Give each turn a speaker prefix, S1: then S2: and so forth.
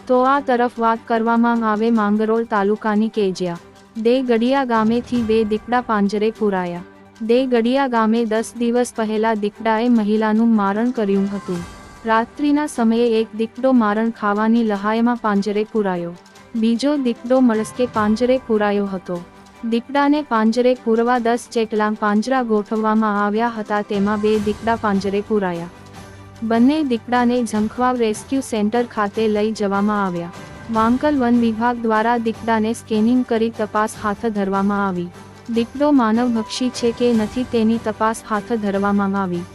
S1: તો આ તરફ વાત કરવામાં આવે માંગરોળ તાલુકાની કેજિયા દેગડિયા ગામેથી 2 દીપડા પાંજરે પુરાયા। દેગડિયા ગામે 10 દિવસ પહેલા દીપડાએ મહિલાનું મારણ કર્યું હતું। રાત્રિના સમયે એક દીપડો મારણ ખાવાની લહાયમાં પાંજરે પુરાયો। બીજો દીપડો મળસ્કે પાંજરે પુરાયો હતો। દીપડાને પાંજરે પૂરવા 10 જેટલા પાંજરા ગોઠવવામાં આવ્યા હતા, તેમાં 2 દીપડા પાંજરે પુરાયા। બંને દીપડાને ઝંખવાવ રેસ્ક્યુ સેન્ટર ખાતે લઈ જવામાં આવ્યા। વાંકલ વન વિભાગ દ્વારા દીપડાને સ્કેનિંગ કરી તપાસ હાથ ધરવામાં આવી। દીપડો માનવભક્ષી છે કે નથી તેની તપાસ હાથ ધરવામાં આવી।